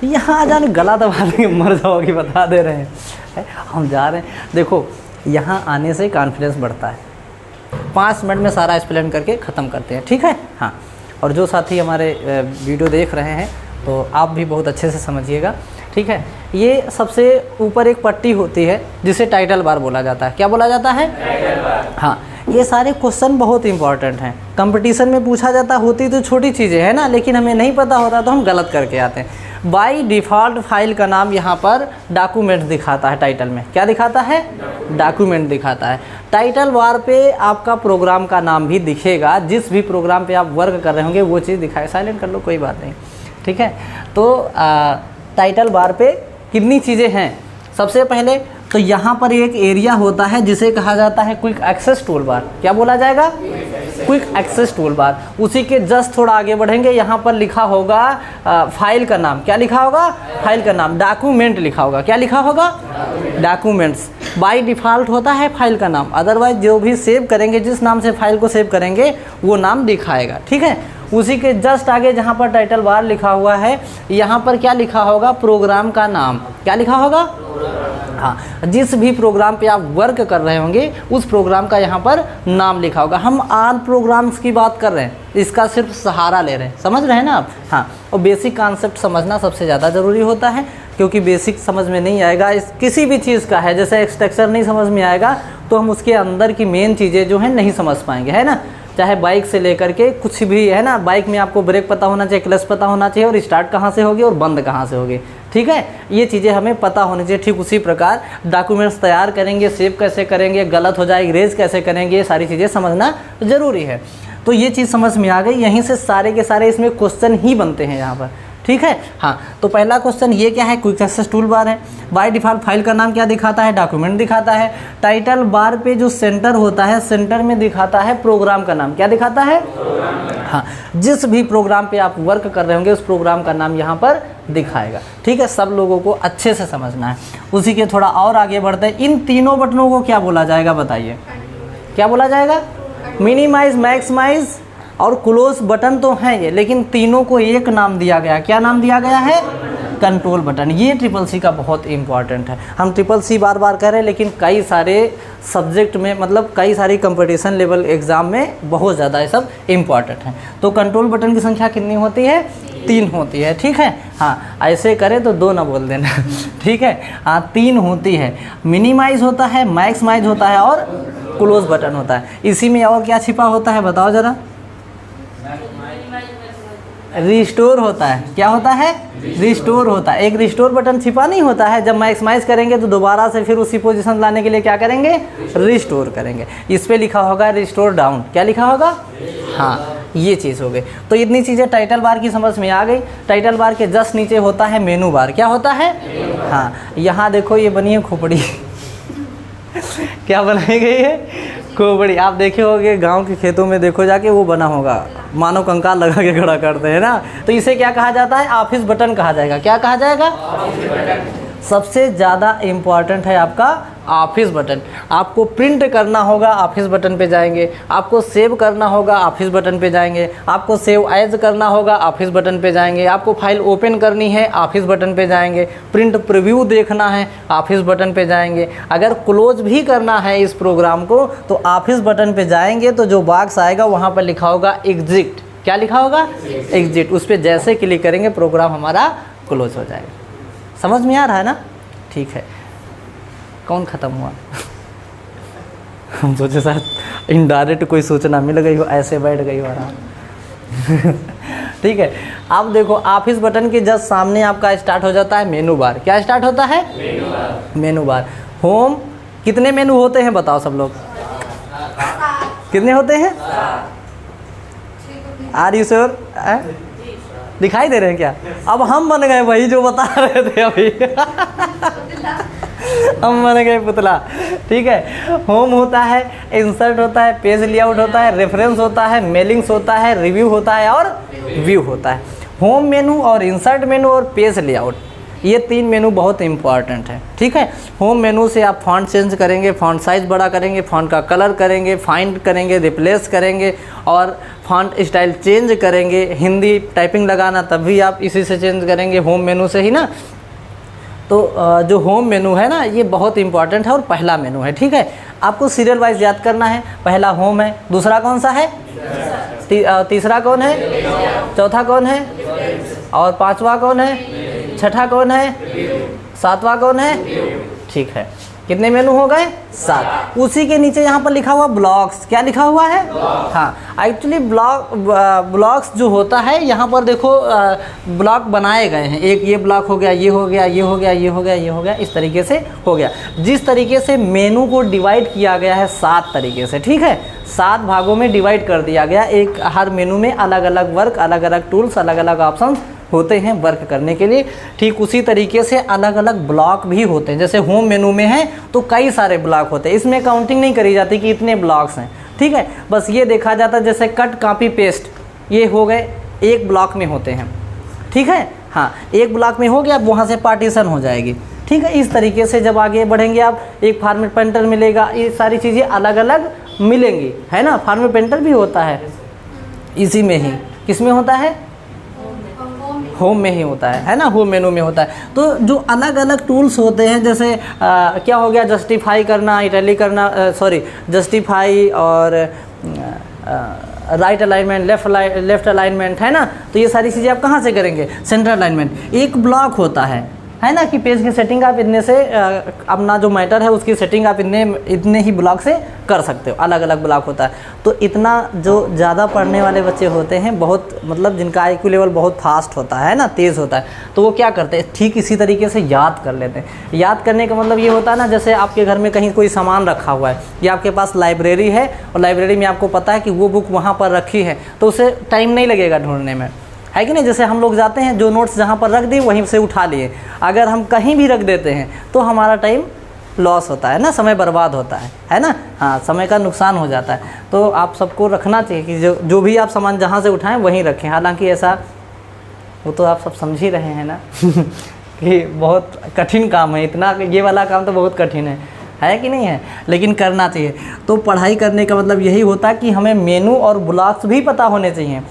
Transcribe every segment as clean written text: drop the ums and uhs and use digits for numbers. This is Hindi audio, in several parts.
यहाँ आ जाने गला दबा देंगे, मर जाओगे, बता दे रहे हैं। हम जा रहे हैं। देखो यहाँ आने से कॉन्फिडेंस बढ़ता है। 5 मिनट में सारा एक्सप्लेन करके ख़त्म करते हैं, ठीक है। हाँ, और जो साथी हमारे वीडियो देख रहे हैं तो आप भी बहुत अच्छे से समझिएगा, ठीक है। ये सबसे ऊपर एक पट्टी होती है जिसे टाइटल बार बोला जाता है। क्या बोला जाता है? Title bar. हाँ, ये सारे क्वेश्चन बहुत इंपॉर्टेंट हैं। कंपटीशन में पूछा जाता, होती तो छोटी चीज़ें हैं ना, लेकिन हमें नहीं पता होता तो हम गलत करके आते हैं। बाय डिफ़ॉल्ट फाइल का नाम यहाँ पर डॉक्यूमेंट दिखाता है। टाइटल में क्या दिखाता है? डॉक्यूमेंट दिखाता है। टाइटल बार पे आपका प्रोग्राम का नाम भी दिखेगा। जिस भी प्रोग्राम पे आप वर्क कर रहे होंगे वो चीज़ दिखाए। साइलेंट कर लो, कोई बात नहीं, ठीक है। तो टाइटल बार पे कितनी चीज़ें हैं? सबसे पहले तो यहाँ पर एक एरिया होता है जिसे कहा जाता है क्विक एक्सेस टूल बार। क्या बोला जाएगा? Quick access tool bar. उसी के जस्ट थोड़ा आगे बढ़ेंगे, यहाँ पर लिखा होगा फाइल का नाम। क्या लिखा होगा? फाइल का नाम। डॉक्यूमेंट लिखा होगा। क्या लिखा होगा? डॉक्यूमेंट्स। बाय डिफ़ॉल्ट होता है फाइल का नाम, अदरवाइज जो भी सेव करेंगे, जिस नाम से फाइल को सेव करेंगे वो नाम दिखाएगा, ठीक है। उसी के जस्ट आगे जहाँ पर टाइटल बार लिखा हुआ है, यहाँ पर क्या लिखा होगा? प्रोग्राम का नाम। क्या लिखा होगा? हाँ, जिस भी प्रोग्राम पे आप वर्क कर रहे होंगे उस प्रोग्राम का यहाँ पर नाम लिखा होगा। हम ऑल प्रोग्राम्स की बात कर रहे हैं, इसका सिर्फ सहारा ले रहे हैं, समझ रहे हैं ना आप। हाँ, और बेसिक कॉन्सेप्ट समझना सबसे ज़्यादा ज़रूरी होता है, क्योंकि बेसिक समझ में नहीं आएगा इस किसी भी चीज़ का है, जैसे स्ट्रक्चर नहीं समझ में आएगा तो हम उसके अंदर की मेन चीज़ें जो हैं नहीं समझ पाएंगे, है ना। चाहे बाइक से लेकर के कुछ भी है ना, बाइक में आपको ब्रेक पता होना चाहिए, क्लच पता होना चाहिए, और स्टार्ट कहाँ से होगी और बंद कहाँ से होगी, ठीक है। ये चीज़ें हमें पता होनी चाहिए। ठीक उसी प्रकार डॉक्यूमेंट्स तैयार करेंगे, सेव कैसे करेंगे, गलत हो जाए इरेज कैसे करेंगे, ये सारी चीज़ें समझना ज़रूरी है। तो ये चीज़ समझ में आ गई। यहीं से सारे के सारे इसमें क्वेश्चन ही बनते हैं यहाँ पर, ठीक है। हाँ, तो पहला क्वेश्चन ये क्या है? क्विक एक्सेस टूल बार है। बाय डिफ़ॉल्ट फाइल का नाम क्या दिखाता है? डॉक्यूमेंट दिखाता है। टाइटल बार पे जो सेंटर होता है, सेंटर में दिखाता है प्रोग्राम का नाम। क्या दिखाता है? हाँ, जिस भी प्रोग्राम पे आप वर्क कर रहे होंगे उस प्रोग्राम का नाम यहाँ पर दिखाएगा, ठीक है। सब लोगों को अच्छे से समझना है। उसी के थोड़ा और आगे बढ़ते हैं। इन तीनों बटनों को क्या बोला जाएगा? बताइए, क्या बोला जाएगा? मिनिमाइज, मैक्सिमाइज और क्लोज बटन तो हैं ये, लेकिन तीनों को एक नाम दिया गया। क्या नाम दिया गया है? Control button. ये ट्रिपल-सी का बहुत इंपॉर्टेंट है। हम ट्रिपल-सी बार बार कह रहे हैं, लेकिन कई सारे सब्जेक्ट में, मतलब कई सारी कंपटीशन लेवल एग्ज़ाम में बहुत ज़्यादा ये सब इम्पॉर्टेंट है। तो कंट्रोल बटन की संख्या कितनी होती है? 3 होती है, ठीक है। हाँ, ऐसे करें तो 2 ना बोल देना, ठीक है। हाँ, 3 होती है। मिनिमाइज होता है, मैक्सिमाइज होता है और क्लोज बटन होता है। इसी में और क्या छिपा होता है बताओ ज़रा? रिस्टोर होता है। क्या होता है? रिस्टोर होता है। एक रिस्टोर बटन छिपा नहीं होता है। जब मैक्सिमाइज करेंगे तो दोबारा से फिर उसी पोजीशन लाने के लिए क्या करेंगे? रिस्टोर करेंगे। इस पे लिखा होगा रिस्टोर डाउन। क्या लिखा होगा? हाँ, ये चीज़ हो गई। तो इतनी चीज़ें टाइटल बार की समझ में आ गई। टाइटल बार के जस्ट नीचे होता है मेनू बार। क्या होता है? हाँ, यहाँ देखो ये बनी है खोपड़ी क्या बनाई गई है? खोपड़ी। आप देखे होंगे गांव के खेतों में, देखो जाके वो बना होगा, मानव कंकाल लगा के खड़ा करते हैं ना। तो इसे क्या कहा जाता है? ऑफिस बटन कहा जाएगा। क्या कहा जाएगा? सबसे ज़्यादा इम्पॉर्टेंट है आपका ऑफिस बटन। आपको प्रिंट करना होगा, ऑफिस बटन पे जाएंगे। आपको सेव करना होगा, ऑफिस बटन पे जाएंगे। आपको सेव एज करना होगा, ऑफिस बटन पे जाएंगे। आपको फाइल ओपन करनी है, ऑफिस बटन पे जाएंगे। प्रिंट प्रीव्यू देखना है, ऑफिस बटन पे जाएंगे। अगर क्लोज भी करना है इस प्रोग्राम को तो ऑफिस बटन पे जाएंगे तो जो बॉक्स आएगा वहाँ पर लिखा होगा एग्जिट। क्या लिखा होगा? एग्जिट। उस पर जैसे क्लिक करेंगे प्रोग्राम हमारा क्लोज हो जाएगा। समझ में आ रहा है ना? ठीक है। कौन ख़त्म हुआ? हम सोचे शायद इनडायरेक्ट कोई सूचना मिल गई हो, ऐसे बैठ गई हो आराम ठीक है। अब देखो ऑफिस बटन के जस्ट सामने आपका स्टार्ट हो जाता है मेनू बार। क्या स्टार्ट होता है? मेनू बार। होम। कितने मेनू होते हैं बताओ सब लोग? कितने होते हैं? Are you sure? दिखाई दे रहे हैं क्या? अब हम बन गए वही जो बता रहे थे अभी हम बन गए पुतला, ठीक है। होम होता है, इंसर्ट होता है, पेज लेआउट होता है, रेफरेंस होता है, मेलिंग्स होता है, रिव्यू होता है और व्यू होता है। होम मेनू और इंसर्ट मेनू और पेज लेआउट, ये 3 मेनू बहुत इंपॉर्टेंट है, ठीक है। होम मेनू से आप फॉन्ट चेंज करेंगे, फॉन्ट साइज़ बड़ा करेंगे, फॉन्ट का कलर करेंगे, फाइंड करेंगे, रिप्लेस करेंगे और फॉन्ट स्टाइल चेंज करेंगे। हिंदी टाइपिंग लगाना तब भी आप इसी से चेंज करेंगे, होम मेनू से ही ना। तो जो होम मेनू है ना, ये बहुत इंपॉर्टेंट है और पहला मेनू है, ठीक है। आपको सीरियल वाइज याद करना है। पहला होम है, दूसरा कौन सा है, तीसरा कौन है, चौथा कौन है, और पांचवा कौन है, छठा कौन है, सातवां कौन है, ठीक है। कितने मेनू हो गए, 7। उसी के नीचे यहाँ पर लिखा हुआ ब्लॉक्स, क्या लिखा हुआ है, हाँ। एक्चुअली ब्लॉक्स जो होता है यहाँ पर देखो ब्लॉक बनाए गए हैं। एक ये ब्लॉक हो गया, ये हो गया, ये हो गया, ये हो गया, ये हो गया, इस तरीके से हो गया। जिस तरीके से मेनू को डिवाइड किया गया है 7 तरीके से, ठीक है, 7 भागों में डिवाइड कर दिया गया। एक हर मेनू में अलग अलग वर्क, अलग अलग टूल्स, अलग अलग ऑप्शन होते हैं वर्क करने के लिए। ठीक उसी तरीके से अलग अलग ब्लॉक भी होते हैं। जैसे होम मेनू में है तो कई सारे ब्लॉक होते हैं, इसमें काउंटिंग नहीं करी जाती कि इतने ब्लॉक्स हैं, ठीक है। बस ये देखा जाता है जैसे कट, कॉपी, पेस्ट, ये हो गए एक ब्लॉक में होते हैं, ठीक है, हाँ। एक ब्लॉक में हो गया, अब वहाँ से पार्टीशन हो जाएगी, ठीक है। इस तरीके से जब आगे बढ़ेंगे आप, एक फॉर्मेट पेंटर मिलेगा, ये सारी चीज़ें अलग अलग मिलेंगी, है ना। फॉर्मेट पेंटर भी होता है इसी में ही, किस में होता है, होम में ही होता है ना, होम मेनू में होता है। तो जो अलग अलग टूल्स होते हैं, जैसे क्या हो गया, जस्टिफाई करना, इटैलिक करना, जस्टिफाई और राइट अलाइनमेंट, लेफ्ट अलाइनमेंट, है ना। तो ये सारी चीज़ें आप कहाँ से करेंगे, सेंटर अलाइनमेंट। एक ब्लॉक होता है ना, कि पेज की सेटिंग आप इतने से अपना जो मैटर है उसकी सेटिंग आप इतने ही ब्लॉक से कर सकते हो, अलग अलग ब्लॉक होता है। तो इतना जो ज़्यादा पढ़ने वाले बच्चे होते हैं, बहुत मतलब जिनका IQ लेवल बहुत फास्ट होता है ना, तेज़ होता है, तो वो क्या करते हैं, ठीक इसी तरीके से याद कर लेते हैं। याद करने का मतलब ये होता है ना, जैसे आपके घर में कहीं कोई सामान रखा हुआ है, या आपके पास लाइब्रेरी है और लाइब्रेरी में आपको पता है कि वो बुक वहाँ पर रखी है, तो उसे टाइम नहीं लगेगा ढूंढने में, है कि नहीं। जैसे हम लोग जाते हैं, जो नोट्स जहाँ पर रख दिए वहीं से उठा लिए। अगर हम कहीं भी रख देते हैं तो हमारा टाइम लॉस होता है ना, समय बर्बाद होता है ना, हाँ, समय का नुकसान हो जाता है। तो आप सबको रखना चाहिए कि जो भी आप सामान जहाँ से उठाएं वहीं रखें। हालांकि ऐसा, वो तो आप सब समझ ही रहे हैं ना कि बहुत कठिन काम है, इतना ये वाला काम तो बहुत कठिन है कि नहीं है, लेकिन करना चाहिए। तो पढ़ाई करने का मतलब यही होता है कि हमें मेनू और ब्लॉक्स भी पता होने चाहिए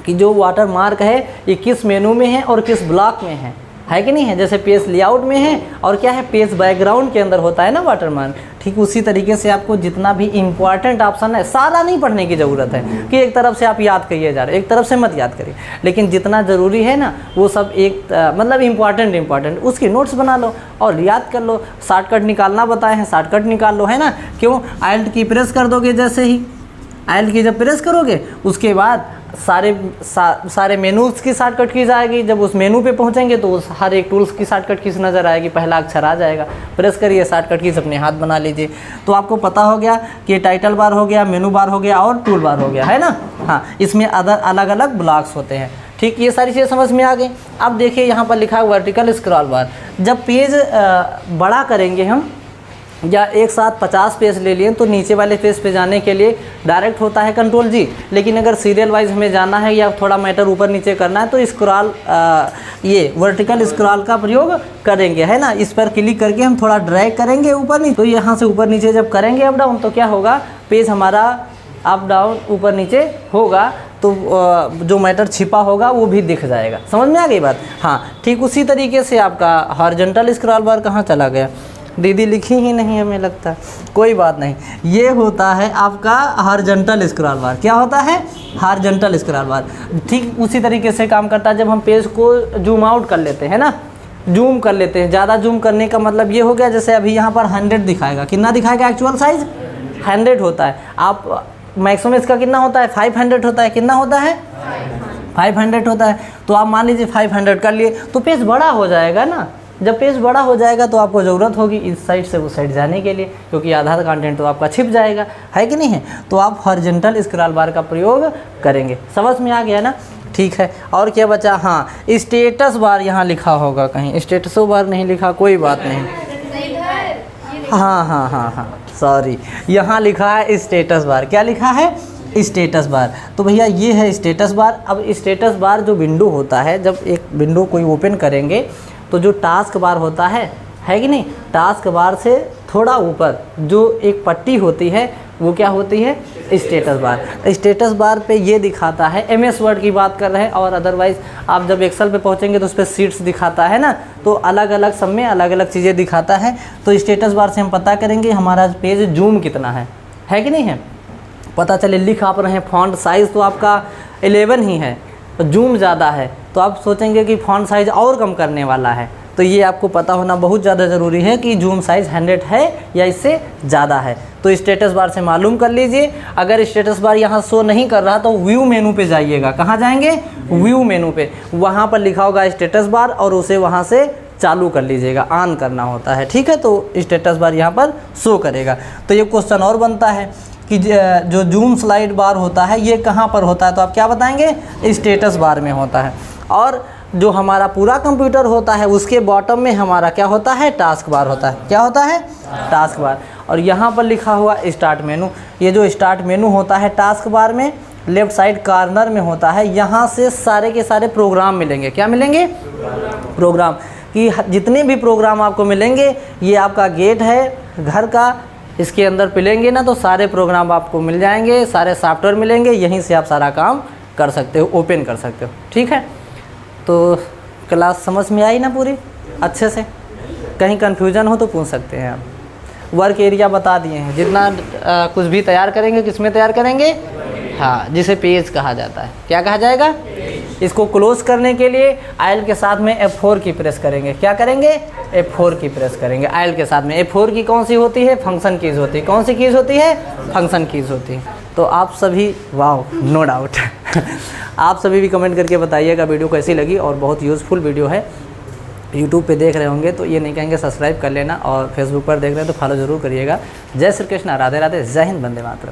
कि जो वाटर मार्क है ये किस मेनू में है और किस ब्लॉक में है कि नहीं है। जैसे पेज लेआउट में है और क्या है, पेज बैकग्राउंड के अंदर होता है ना वाटर मार्क। ठीक उसी तरीके से आपको जितना भी इम्पॉर्टेंट ऑप्शन है, सारा नहीं पढ़ने की ज़रूरत है कि एक तरफ से आप याद करिए जा रहे, एक तरफ से मत याद करिए, लेकिन जितना ज़रूरी है ना वो सब एक मतलब इम्पॉर्टेंट उसकी नोट्स बना लो और याद कर लो। शॉर्टकट निकालना बताए हैं, शॉर्टकट निकाल लो, है ना। क्यों, Alt की प्रेस कर दोगे, जैसे ही Alt की जब प्रेस करोगे उसके बाद सारे मेनूज़ की शॉर्टकट की जाएगी। जब उस मेनू पे पहुंचेंगे तो उस हर एक टूल्स की शॉर्टकट कीज नज़र आएगी, पहला अक्षर आ जाएगा, प्रेस करिए, शॉर्टकट कीज अपने हाथ बना लीजिए। तो आपको पता हो गया कि टाइटल बार हो गया, मेनू बार हो गया और टूल बार हो गया, है ना। हाँ, इसमें अलग अलग ब्लॉक्स होते हैं। ठीक, ये सारी चीज़ें समझ में आ गई। अब देखिए यहाँ पर लिखा है वर्टिकल स्क्रॉल बार। जब पेज बड़ा करेंगे हम, या एक साथ 50 पेज ले लिए तो नीचे वाले पेज पे जाने के लिए डायरेक्ट होता है Ctrl G। लेकिन अगर सीरियल वाइज हमें जाना है या थोड़ा मैटर ऊपर नीचे करना है तो स्क्रॉल ये वर्टिकल स्क्रॉल का प्रयोग करेंगे, है ना। इस पर क्लिक करके हम थोड़ा ड्रैग करेंगे ऊपर नीचे, तो यहाँ से ऊपर नीचे जब करेंगे अप डाउन तो क्या होगा, पेज हमारा अप डाउन ऊपर नीचे होगा, तो जो मैटर छिपा होगा वो भी दिख जाएगा। समझ में आ गई बात। हाँ, ठीक उसी तरीके से आपका हॉरिजॉन्टल स्क्रॉल बार कहाँ चला गया, दीदी लिखी ही नहीं हमें लगता, कोई बात नहीं। ये होता है आपका हॉरिजॉन्टल स्क्रॉल बार। क्या होता है, हॉरिजॉन्टल स्क्रॉल बार। ठीक उसी तरीके से काम करता है जब हम पेज को जूम आउट कर लेते हैं ना, जूम कर लेते हैं। ज़्यादा जूम करने का मतलब ये हो गया, जैसे अभी यहाँ पर 100 दिखाएगा, कितना दिखाएगा, एक्चुअल साइज 100 होता है। आप मैक्सिमम इसका कितना होता है, 500 होता है। कितना होता है, 500 होता है। तो आप मान लीजिए 500 कर लिए तो पेज बड़ा हो जाएगा ना। जब पेज बड़ा हो जाएगा तो आपको ज़रूरत होगी इस साइड से उस साइड जाने के लिए, क्योंकि आधा कंटेंट तो आपका छिप जाएगा, है कि नहीं है। तो आप हॉरिजॉन्टल स्क्रॉल बार का प्रयोग करेंगे। समझ में आ गया ना, ठीक है। और क्या बचा, हाँ, स्टेटस बार यहाँ लिखा होगा कहीं, स्टेटसो बार नहीं लिखा, कोई बात नहीं। हाँ, सॉरी, यहाँ लिखा है स्टेटस बार। क्या लिखा है, स्टेटस बार। तो भैया ये है स्टेटस बार। अब स्टेटस बार जो विंडो होता है, जब एक विंडो कोई ओपन करेंगे तो जो टास्क बार होता है कि नहीं, टास्क बार से थोड़ा ऊपर जो एक पट्टी होती है वो क्या होती है, स्टेटस बार। स्टेटस बार पे ये दिखाता है, एमएस वर्ड की बात कर रहे हैं, और अदरवाइज़ आप जब एक्सेल पे पहुंचेंगे तो उस पर सीट्स दिखाता है ना, तो अलग अलग सब में अलग अलग चीज़ें दिखाता है। तो स्टेटस बार से हम पता करेंगे हमारा पेज जूम कितना है कि नहीं है, पता चले। लिख आप रहे हैं, फॉन्ट साइज़ तो आपका 11 ही है, जूम ज़्यादा है, तो आप सोचेंगे कि फॉन्ट साइज़ और कम करने वाला है। तो ये आपको पता होना बहुत ज़्यादा ज़रूरी है कि जूम साइज़ 100 है या इससे ज़्यादा है। तो स्टेटस बार से मालूम कर लीजिए। अगर स्टेटस बार यहाँ शो नहीं कर रहा तो व्यू मेनू पे जाइएगा। कहाँ जाएंगे, व्यू मेनू पे, वहाँ पर लिखा होगा स्टेटस बार, और उसे वहाँ से चालू कर लीजिएगा, ऑन करना होता है, ठीक है। तो स्टेटस बार यहाँ पर शो करेगा। तो ये क्वेश्चन और बनता है कि जो जूम स्लाइड बार होता है ये कहाँ पर होता है, तो आप क्या बताएंगे, स्टेटस बार में होता है। और जो हमारा पूरा कंप्यूटर होता है उसके बॉटम में हमारा क्या होता है, टास्क बार होता है। क्या होता है, टास्क बार। और यहाँ पर लिखा हुआ स्टार्ट मेनू, ये जो स्टार्ट मेनू होता है टास्क बार में लेफ़्ट साइड कॉर्नर में होता है। यहाँ से सारे के सारे प्रोग्राम मिलेंगे। क्या मिलेंगे, प्रोग्राम कि जितने भी प्रोग्राम आपको मिलेंगे, ये आपका गेट है घर का, इसके अंदर पिलेंगे ना तो सारे प्रोग्राम आपको मिल जाएंगे, सारे सॉफ्टवेयर मिलेंगे, यहीं से आप सारा काम कर सकते हो, ओपन कर सकते हो, ठीक है। तो क्लास समझ में आई ना पूरी अच्छे से, कहीं कन्फ्यूजन हो तो पूछ सकते हैं आप। वर्क एरिया बता दिए हैं, जितना कुछ भी तैयार करेंगे किस में तैयार करेंगे, हाँ, जिसे पेज कहा जाता है। क्या कहा जाएगा, इसको क्लोज करने के लिए आयल के साथ में F4 की प्रेस करेंगे। क्या करेंगे, F4 की प्रेस करेंगे आयल के साथ में। F4 की कौन सी होती है, फंक्शन कीज़ होती है। कौन सी कीज़ होती है, फंक्शन कीज़ होती है। तो आप सभी, वाह, नो डाउट आप सभी भी कमेंट करके बताइएगा वीडियो कैसी लगी, और बहुत यूज़फुल वीडियो है। यूट्यूब पे देख रहे होंगे तो ये नहीं कहेंगे सब्सक्राइब कर लेना, और फेसबुक पर देख रहे हैं तो फॉलो ज़रूर करिएगा। जय श्री कृष्ण, राधे राधे, जय हिंद, वंदे मातरम।